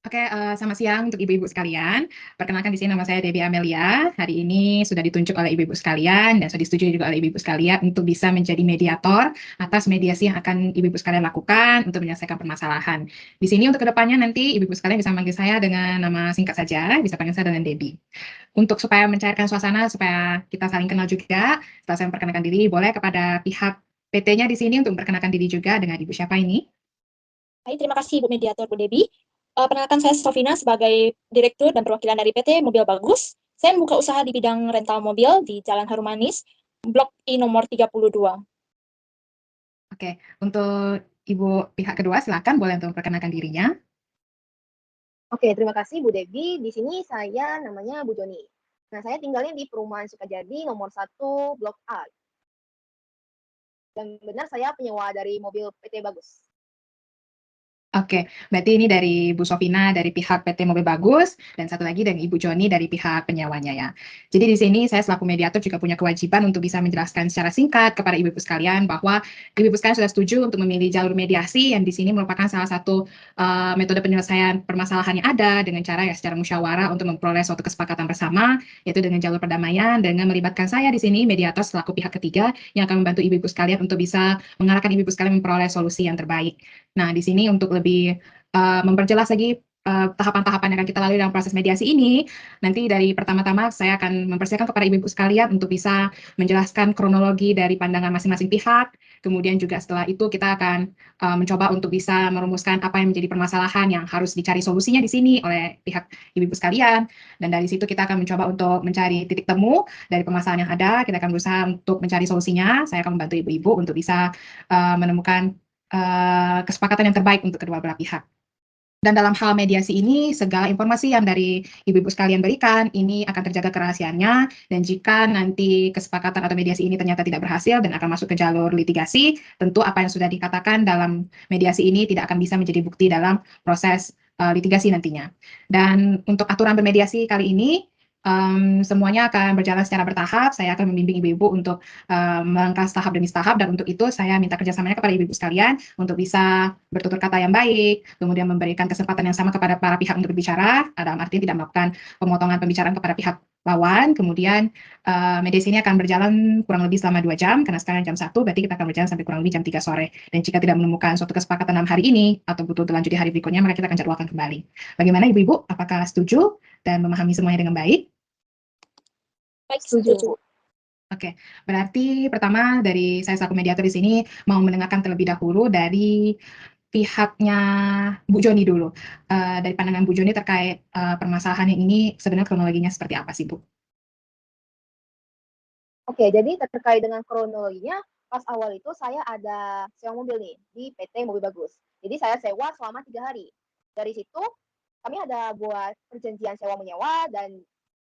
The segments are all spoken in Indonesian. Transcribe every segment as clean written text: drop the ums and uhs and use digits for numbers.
Selamat siang untuk ibu-ibu sekalian. Perkenalkan di sini nama saya Debbie Amelia. Hari ini sudah ditunjuk oleh ibu-ibu sekalian dan sudah disetujui juga oleh ibu-ibu sekalian untuk bisa menjadi mediator atas mediasi yang akan ibu-ibu sekalian lakukan untuk menyelesaikan permasalahan. Di sini untuk kedepannya nanti ibu-ibu sekalian bisa manggil saya dengan nama singkat saja, bisa panggil saya dengan Debbie. Untuk supaya mencairkan suasana, supaya kita saling kenal juga, setelah saya memperkenalkan diri, boleh kepada pihak PT-nya di sini untuk memperkenalkan diri juga dengan ibu siapa ini? Baik, terima kasih Bu Mediator, Bu Debbie. Perkenalkan saya Sofina sebagai Direktur dan Perwakilan dari PT Mobil Bagus. Saya membuka usaha di bidang rental mobil di Jalan Harum Manis, Blok I nomor 32. Oke, untuk ibu pihak kedua silakan boleh untuk memperkenalkan dirinya. Oke, terima kasih Bu Debbie. Di sini saya namanya Bu Joni. Nah, saya tinggalnya di perumahan Sukajadi nomor 1 Blok A. Dan benar saya penyewa dari mobil PT Bagus. Oke, berarti ini dari Bu Sofina dari pihak PT Mobil Bagus dan satu lagi dari Ibu Joni dari pihak penyewanya ya. Jadi di sini saya selaku mediator juga punya kewajiban untuk bisa menjelaskan secara singkat kepada ibu-ibu sekalian bahwa ibu-ibu sekalian sudah setuju untuk memilih jalur mediasi yang di sini merupakan salah satu metode penyelesaian permasalahan yang ada dengan cara ya secara musyawarah untuk memperoleh suatu kesepakatan bersama yaitu dengan jalur perdamaian dengan melibatkan saya di sini mediator selaku pihak ketiga yang akan membantu ibu-ibu sekalian untuk bisa mengarahkan ibu-ibu sekalian memperoleh solusi yang terbaik. Nah, di sini untuk lebih memperjelas lagi tahapan-tahapan yang akan kita lalui dalam proses mediasi ini, nanti dari pertama-tama saya akan mempersilakan kepada ibu-ibu sekalian untuk bisa menjelaskan kronologi dari pandangan masing-masing pihak. Kemudian juga setelah itu kita akan mencoba untuk bisa merumuskan apa yang menjadi permasalahan yang harus dicari solusinya di sini oleh pihak ibu-ibu sekalian. Dan dari situ kita akan mencoba untuk mencari titik temu dari permasalahan yang ada. Kita akan berusaha untuk mencari solusinya. Saya akan membantu ibu-ibu untuk bisa menemukan kesepakatan yang terbaik untuk kedua belah pihak. Dan dalam hal mediasi ini, segala informasi yang dari ibu-ibu sekalian berikan, ini akan terjaga kerahasiaannya, dan jika nanti kesepakatan atau mediasi ini ternyata tidak berhasil dan akan masuk ke jalur litigasi, tentu apa yang sudah dikatakan dalam mediasi ini tidak akan bisa menjadi bukti dalam proses litigasi nantinya. Dan untuk aturan bermediasi kali ini, semuanya akan berjalan secara bertahap. Saya akan membimbing ibu-ibu untuk melangkah tahap demi tahap, dan untuk itu saya minta kerjasamanya kepada ibu-ibu sekalian untuk bisa bertutur kata yang baik, kemudian memberikan kesempatan yang sama kepada para pihak untuk berbicara, dalam arti tidak melakukan pemotongan pembicaraan kepada pihak lawan. Kemudian mediasi ini akan berjalan kurang lebih selama 2 jam, karena sekarang jam 1, berarti kita akan berjalan sampai kurang lebih jam 3 sore. Dan jika tidak menemukan suatu kesepakatan dalam hari ini, atau butuh lanjut di hari berikutnya, maka kita akan jadwalkan kembali. Bagaimana ibu-ibu? Apakah setuju dan memahami semuanya dengan baik? Baik, Setuju, setuju. Bu. Oke, berarti pertama dari saya selaku mediator di sini mau mendengarkan terlebih dahulu dari pihaknya Bu Joni dulu. Dari pandangan Bu Joni terkait permasalahan yang ini sebenarnya kronologinya seperti apa sih, Bu? Oke, jadi terkait dengan kronologinya, pas awal itu saya ada sewa mobil nih di PT Mobil Bagus. Jadi saya sewa selama 3 hari. Dari situ kami ada buat perjanjian sewa menyewa dan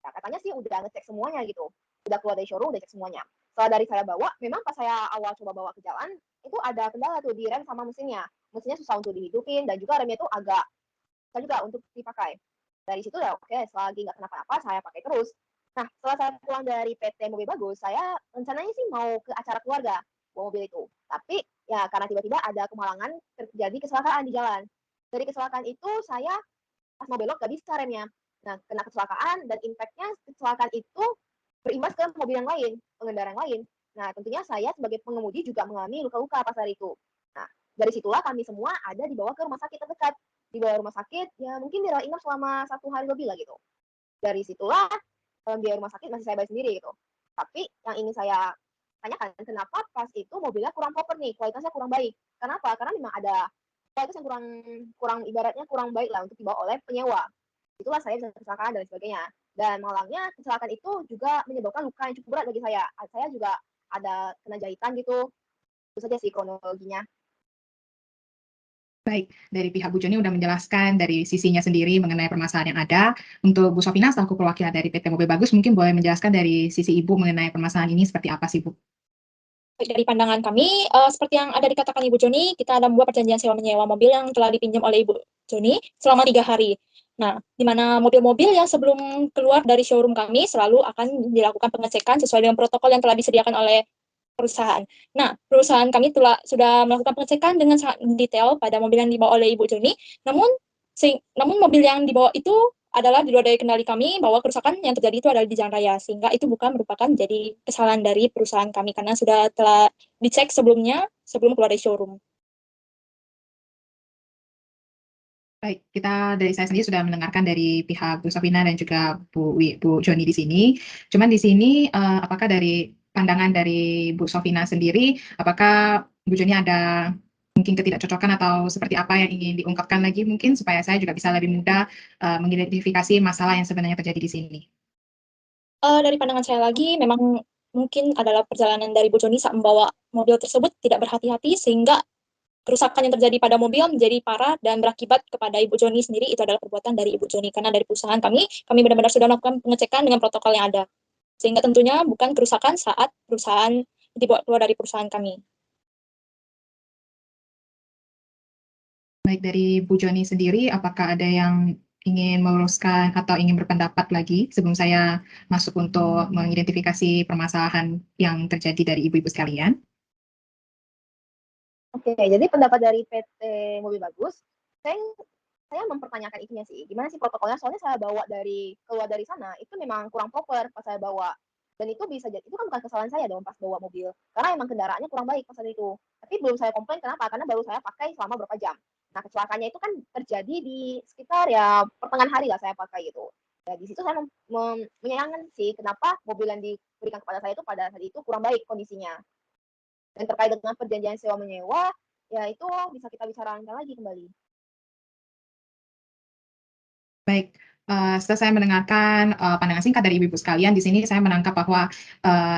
ya, katanya sih udah ngecek semuanya gitu. Udah keluar dari showroom, udah cek semuanya. Setelah dari saya bawa, memang pas saya awal coba bawa ke jalan, itu ada kendala tuh di rem sama mesinnya. Mesinnya susah untuk dihidupin dan juga remnya itu agak susah juga untuk dipakai. Dari situ ya oke, selagi nggak kenapa-napa saya pakai terus. Nah, setelah saya pulang dari PT Mobil Bagus, saya rencananya sih mau ke acara keluarga bawa mobil itu. Tapi ya karena tiba-tiba ada kemalangan terjadi kecelakaan di jalan. Dari kecelakaan itu saya pas mau belok gak bisa remnya. Nah, kena kecelakaan dan impactnya kecelakaan itu berimbas ke mobil yang lain, pengendara yang lain. Nah, tentunya saya sebagai pengemudi juga mengalami luka-luka pas hari itu. Nah, dari situlah kami semua ada dibawa ke rumah sakit terdekat. Dibawa rumah sakit, ya mungkin dirawat inap selama 1 hari lebih lah gitu. Dari situlah biaya rumah sakit masih saya bayar sendiri gitu. Tapi yang ingin saya tanyakan, kenapa pas itu mobilnya kurang proper nih, kualitasnya kurang baik. Kenapa? Karena memang ada kualitas yang kurang kurang ibaratnya kurang baik lah untuk dibawa oleh penyewa. Itulah saya bisa kecelakaan dan sebagainya. Dan malangnya kecelakaan itu juga menyebabkan luka yang cukup berat bagi saya. Saya juga ada kena jahitan gitu. Itu saja sih kronologinya. Baik, dari pihak Bu Joni sudah menjelaskan dari sisinya sendiri mengenai permasalahan yang ada. Untuk Bu Sofina, selaku perwakilan dari PT Mobil Bagus, mungkin boleh menjelaskan dari sisi Ibu mengenai permasalahan ini seperti apa sih, Bu? Dari pandangan kami, seperti yang ada dikatakan Ibu Joni, kita ada membuat perjanjian sewa menyewa mobil yang telah dipinjam oleh Ibu Joni selama 3 hari. Nah, di mana mobil-mobil yang sebelum keluar dari showroom kami selalu akan dilakukan pengecekan sesuai dengan protokol yang telah disediakan oleh perusahaan. Nah, perusahaan kami sudah melakukan pengecekan dengan sangat detail pada mobil yang dibawa oleh Ibu Joni, namun Namun mobil yang dibawa itu adalah di luar dari kendali kami, bahwa kerusakan yang terjadi itu adalah di jalan raya, sehingga itu bukan merupakan jadi kesalahan dari perusahaan kami karena telah dicek sebelumnya sebelum keluar dari showroom. Baik, dari saya sendiri sudah mendengarkan dari pihak Bu Sofina dan juga Bu Joni di sini. Cuman di sini, apakah dari pandangan dari Bu Sofina sendiri, apakah Bu Joni ada mungkin ketidakcocokan atau seperti apa yang ingin diungkapkan lagi mungkin supaya saya juga bisa lebih mudah, mengidentifikasi masalah yang sebenarnya terjadi di sini? Dari pandangan saya lagi, memang mungkin adalah perjalanan dari Bu Joni saat membawa mobil tersebut tidak berhati-hati, sehingga kerusakan yang terjadi pada mobil menjadi parah dan berakibat kepada Ibu Joni sendiri. Itu adalah perbuatan dari Ibu Joni, karena dari perusahaan kami benar-benar sudah melakukan pengecekan dengan protokol yang ada. Sehingga tentunya bukan kerusakan saat perusahaan dibawa keluar dari perusahaan kami. Baik, dari Bu Joni sendiri, apakah ada yang ingin meluruskan atau ingin berpendapat lagi sebelum saya masuk untuk mengidentifikasi permasalahan yang terjadi dari ibu-ibu sekalian? Oke, jadi pendapat dari PT Mobil Bagus, saya saya mempertanyakan itunya sih, gimana sih protokolnya? Soalnya saya bawa keluar dari sana, itu memang kurang proper pas saya bawa. Dan itu bisa jadi, itu kan bukan kesalahan saya dong pas bawa mobil. Karena emang kendaraannya kurang baik pas saat itu. Tapi belum saya komplain, kenapa? Karena baru saya pakai selama berapa jam. Nah, kecelakaannya itu kan terjadi di sekitar ya pertengahan hari lah saya pakai itu. Ya, di situ saya menyayangkan sih, kenapa mobil yang diberikan kepada saya itu pada saat itu kurang baik kondisinya. Dan terkait dengan perjanjian sewa menyewa, ya itu bisa kita bicarakan lagi kembali. Baik, setelah saya mendengarkan, pandangan singkat dari ibu-ibu sekalian, di sini saya menangkap bahwa,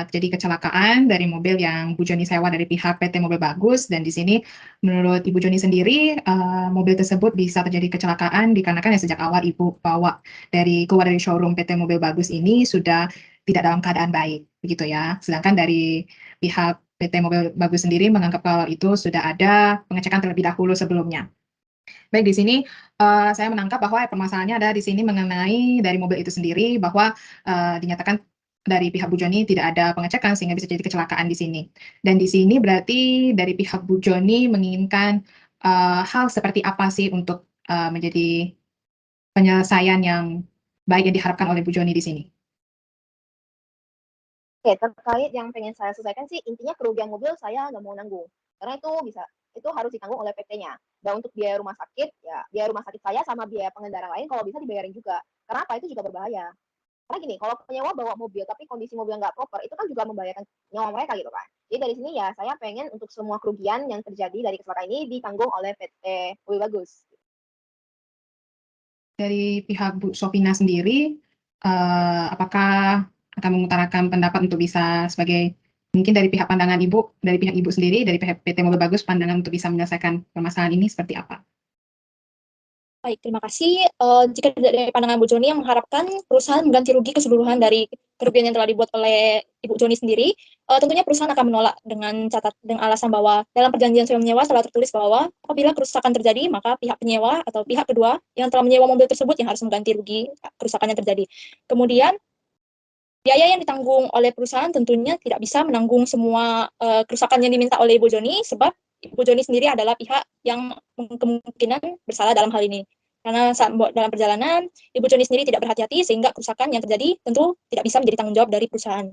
terjadi kecelakaan dari mobil yang Bu Joni sewa dari pihak PT Mobil Bagus, dan di sini menurut Ibu Joni sendiri, mobil tersebut bisa terjadi kecelakaan dikarenakan ya sejak awal Ibu keluar dari showroom PT Mobil Bagus ini sudah tidak dalam keadaan baik, begitu ya. Sedangkan dari pihak PT Mobil Bagus sendiri menganggap kalau itu sudah ada pengecekan terlebih dahulu sebelumnya. Baik, di sini, saya menangkap bahwa permasalahannya ada di sini mengenai dari mobil itu sendiri bahwa, dinyatakan dari pihak Bu Joni tidak ada pengecekan sehingga bisa jadi kecelakaan di sini. Dan di sini berarti dari pihak Bu Joni menginginkan, hal seperti apa sih untuk, menjadi penyelesaian yang baik yang diharapkan oleh Bu Joni di sini? Oke, terkait yang pengen saya selesaikan sih, intinya kerugian mobil saya nggak mau nanggung. Karena itu harus ditanggung oleh PT-nya. Dan untuk biaya rumah sakit, ya biaya rumah sakit saya sama biaya pengendara lain kalau bisa dibayarin juga. Karena apa? Itu juga berbahaya. Karena gini, kalau penyewa bawa mobil tapi kondisi mobil nggak proper, itu kan juga membahayakan nyawa mereka gitu kan. Jadi dari sini ya saya pengen untuk semua kerugian yang terjadi dari kecelakaan ini ditanggung oleh PT Mobil Bagus. Dari pihak Bu Sofina sendiri, apakah akan mengutarakan pendapat untuk bisa sebagai mungkin dari pihak pandangan Ibu, dari pihak Ibu sendiri, dari pihak PT Mobil Bagus, pandangan untuk bisa menyelesaikan permasalahan ini seperti apa? Baik, terima kasih. Jika dari pandangan Bu Joni yang mengharapkan perusahaan mengganti rugi keseluruhan dari kerugian yang telah dibuat oleh Ibu Joni sendiri, tentunya perusahaan akan menolak dengan alasan bahwa dalam perjanjian sewa menyewa telah tertulis bahwa apabila kerusakan terjadi, maka pihak penyewa atau pihak kedua yang telah menyewa mobil tersebut yang harus mengganti rugi kerusakan yang terjadi. Kemudian biaya yang ditanggung oleh perusahaan tentunya tidak bisa menanggung semua kerusakan yang diminta oleh Ibu Joni, sebab Ibu Joni sendiri adalah pihak yang kemungkinan bersalah dalam hal ini. Karena saat dalam perjalanan, Ibu Joni sendiri tidak berhati-hati, sehingga kerusakan yang terjadi tentu tidak bisa menjadi tanggung jawab dari perusahaan.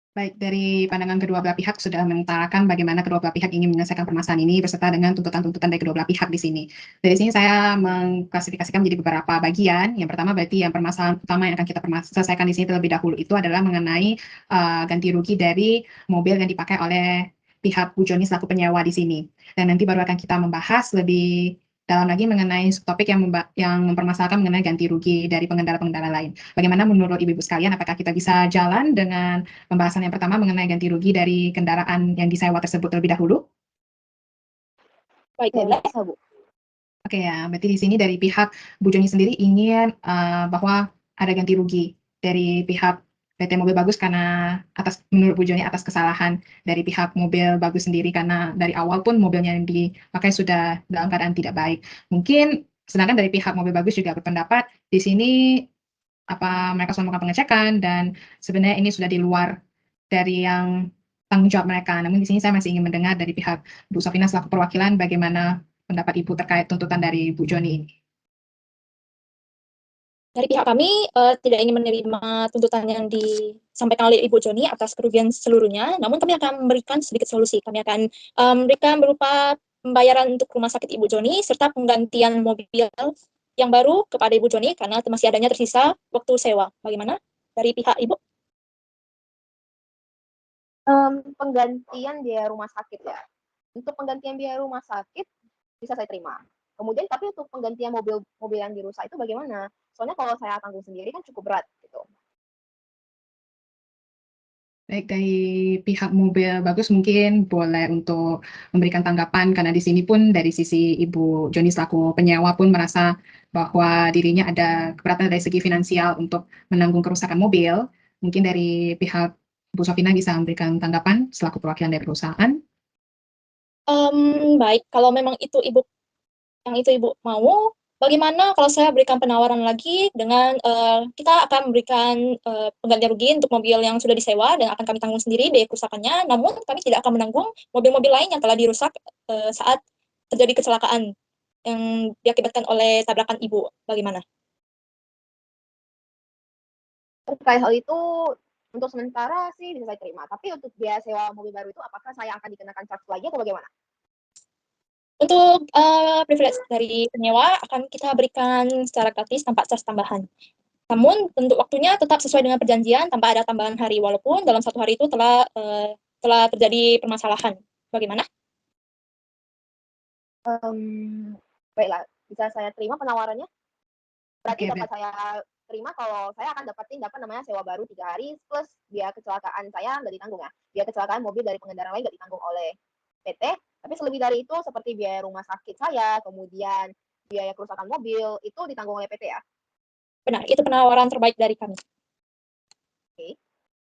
Baik, dari pandangan kedua belah pihak sudah mengutarakan bagaimana kedua belah pihak ingin menyelesaikan permasalahan ini beserta dengan tuntutan-tuntutan dari kedua belah pihak di sini. Dari sini saya mengklasifikasikan menjadi beberapa bagian. Yang pertama berarti yang permasalahan utama yang akan kita selesaikan di sini terlebih dahulu itu adalah mengenai ganti rugi dari mobil yang dipakai oleh pihak Bu Joni selaku penyewa di sini. Dan nanti baru akan kita membahas lebih dalam lagi mengenai subtopik yang mempermasalahkan mengenai ganti rugi dari pengendara-pengendara lain. Bagaimana menurut ibu-ibu sekalian, apakah kita bisa jalan dengan pembahasan yang pertama mengenai ganti rugi dari kendaraan yang disewa tersebut terlebih dahulu? Baik, Oke, boleh. bisa Bu. Oke ya, berarti di sini dari pihak Bu Joni sendiri ingin bahwa ada ganti rugi dari pihak PT Mobil Bagus karena menurut Bu Joni atas kesalahan dari pihak Mobil Bagus sendiri karena dari awal pun mobilnya yang dipakai sudah dalam keadaan tidak baik. Mungkin sedangkan dari pihak Mobil Bagus juga berpendapat di sini mereka sudah melakukan pengecekan dan sebenarnya ini sudah di luar dari yang tanggung jawab mereka. Namun di sini saya masih ingin mendengar dari pihak Bu Sofina selaku perwakilan bagaimana pendapat Ibu terkait tuntutan dari Bu Joni ini? Dari pihak kami tidak ingin menerima tuntutan yang disampaikan oleh Ibu Joni atas kerugian seluruhnya, namun kami akan memberikan sedikit solusi. Kami akan memberikan berupa pembayaran untuk rumah sakit Ibu Joni serta penggantian mobil yang baru kepada Ibu Joni karena masih adanya tersisa waktu sewa. Bagaimana dari pihak Ibu? Penggantian biaya rumah sakit ya. Untuk penggantian biaya rumah sakit bisa saya terima. Kemudian tapi untuk penggantian mobil yang dirusak itu bagaimana? Soalnya kalau saya tanggung sendiri kan cukup berat gitu. Baik, dari pihak Mobil Bagus mungkin boleh untuk memberikan tanggapan, karena di sini pun dari sisi Ibu Joni selaku penyewa pun merasa bahwa dirinya ada keberatan dari segi finansial untuk menanggung kerusakan mobil. Mungkin dari pihak Bu Sofina bisa memberikan tanggapan selaku perwakilan dari perusahaan. Baik, kalau memang itu Ibu mau, bagaimana kalau saya berikan penawaran lagi dengan kita akan memberikan penggantian rugi untuk mobil yang sudah disewa dan akan kami tanggung sendiri biaya kerusakannya, namun kami tidak akan menanggung mobil-mobil lain yang telah dirusak saat terjadi kecelakaan yang diakibatkan oleh tabrakan Ibu. Bagaimana? Terkait hal itu untuk sementara sih bisa saya terima. Tapi untuk biaya sewa mobil baru itu apakah saya akan dikenakan charge lagi atau bagaimana? Untuk privilege dari penyewa akan kita berikan secara gratis tanpa charge tambahan. Namun untuk waktunya tetap sesuai dengan perjanjian tanpa ada tambahan hari, walaupun dalam satu hari itu telah terjadi permasalahan. Bagaimana? Baiklah, bisa saya terima penawarannya? Berarti Oke, dapat saya terima kalau saya akan dapat namanya sewa baru 3 hari plus biaya kecelakaan saya nggak ditanggung ya. Biaya kecelakaan mobil dari pengendara lain nggak ditanggung oleh PT. Tapi selebih dari itu seperti biaya rumah sakit saya, kemudian biaya kerusakan mobil itu ditanggung oleh PT ya. Benar, itu penawaran terbaik dari kami. Oke.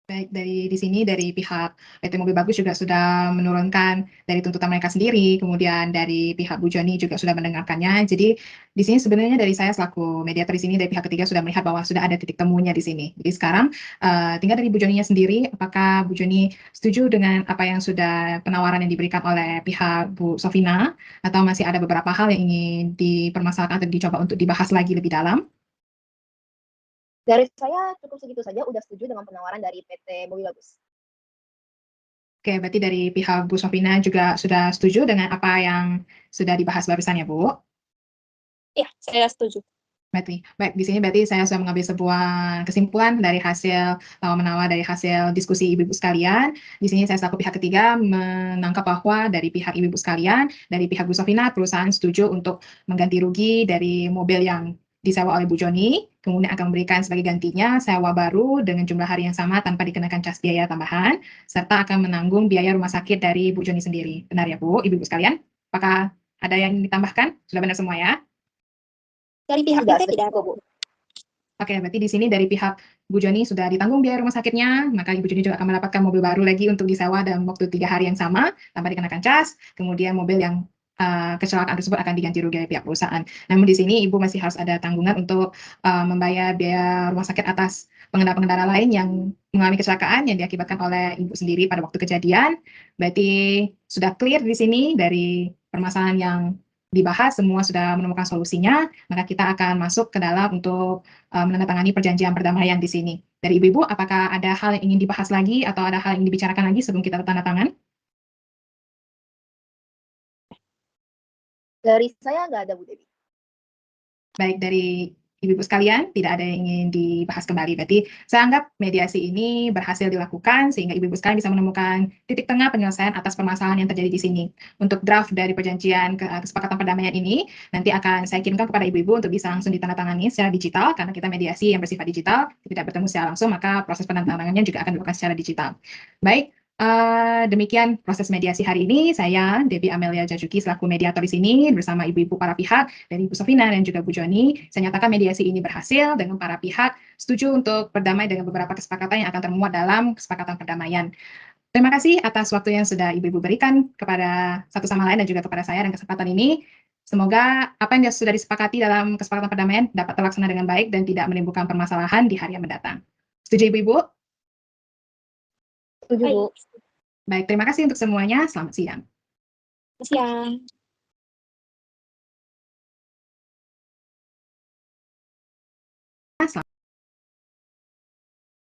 baik, dari di sini dari pihak PT Mobil Bagus juga sudah menurunkan dari tuntutan mereka sendiri, kemudian dari pihak Bu Joni juga sudah mendengarkannya. Jadi di sini sebenarnya dari saya selaku mediator di sini dari pihak ketiga sudah melihat bahwa sudah ada titik temunya di sini. Jadi sekarang tinggal dari Bu Joninya sendiri, apakah Bu Joni setuju dengan apa yang sudah penawaran yang diberikan oleh pihak Bu Sofina, atau masih ada beberapa hal yang ingin dipermasalahkan atau dicoba untuk dibahas lagi lebih dalam? Dari saya cukup segitu saja, udah setuju dengan penawaran dari PT Mobil Bagus. Oke, berarti dari pihak Bu Sofina juga sudah setuju dengan apa yang sudah dibahas barusan ya, Bu? Iya, saya setuju. Baik, di sini berarti saya sudah mengambil sebuah kesimpulan dari hasil tawar-menawar dari hasil diskusi ibu-ibu sekalian. Di sini saya selaku pihak ketiga menangkap bahwa dari pihak ibu-ibu sekalian, dari pihak Bu Sofina, perusahaan setuju untuk mengganti rugi dari mobil yang disewa oleh Bu Joni, kemudian akan memberikan sebagai gantinya sewa baru dengan jumlah hari yang sama tanpa dikenakan cas biaya tambahan, serta akan menanggung biaya rumah sakit dari Bu Joni sendiri. Benar ya, Bu, ibu-ibu sekalian? Apakah ada yang ingin ditambahkan? Sudah benar semua ya? Dari pihak Sudah, PT sudah tidak cukup, ada. Bu. Oke, berarti di sini dari pihak Bu Joni sudah ditanggung biaya rumah sakitnya, maka Ibu Joni juga akan mendapatkan mobil baru lagi untuk disewa dalam waktu 3 hari yang sama, tanpa dikenakan cas, kemudian mobil yang kecelakaan tersebut akan diganti rugi oleh pihak perusahaan. Namun di sini Ibu masih harus ada tanggungan untuk membayar biaya rumah sakit atas pengendara-pengendara lain yang mengalami kecelakaan yang diakibatkan oleh Ibu sendiri pada waktu kejadian. Berarti sudah clear di sini dari permasalahan yang dibahas, semua sudah menemukan solusinya, maka kita akan masuk ke dalam untuk menandatangani perjanjian perdamaian di sini. Dari ibu-ibu, apakah ada hal yang ingin dibahas lagi atau ada hal yang ingin dibicarakan lagi sebelum kita tanda tangan? Dari saya nggak ada, Bu Dewi. Baik, dari ibu-ibu sekalian, tidak ada yang ingin dibahas kembali. Berarti saya anggap mediasi ini berhasil dilakukan sehingga ibu-ibu sekalian bisa menemukan titik tengah penyelesaian atas permasalahan yang terjadi di sini. Untuk draft dari perjanjian kesepakatan perdamaian ini nanti akan saya kirimkan kepada ibu-ibu untuk bisa langsung ditandatangani secara digital, karena kita mediasi yang bersifat digital, tidak bertemu secara langsung, maka proses penandatangannya juga akan dilakukan secara digital. Baik, demikian proses mediasi hari ini. Saya, Debbie Amelia Jajuki, selaku mediator di sini bersama ibu-ibu para pihak dari Bu Sofina dan juga Bu Joni. Saya nyatakan mediasi ini berhasil dengan para pihak setuju untuk berdamai dengan beberapa kesepakatan yang akan termuat dalam kesepakatan perdamaian. Terima kasih atas waktu yang sudah ibu-ibu berikan kepada satu sama lain dan juga kepada saya dan kesempatan ini. Semoga apa yang sudah disepakati dalam kesepakatan perdamaian dapat terlaksana dengan baik dan tidak menimbulkan permasalahan di hari yang mendatang. Setuju ibu-ibu? Setuju, Bu. Baik, Baik, terima kasih untuk semuanya. Selamat siang. siang.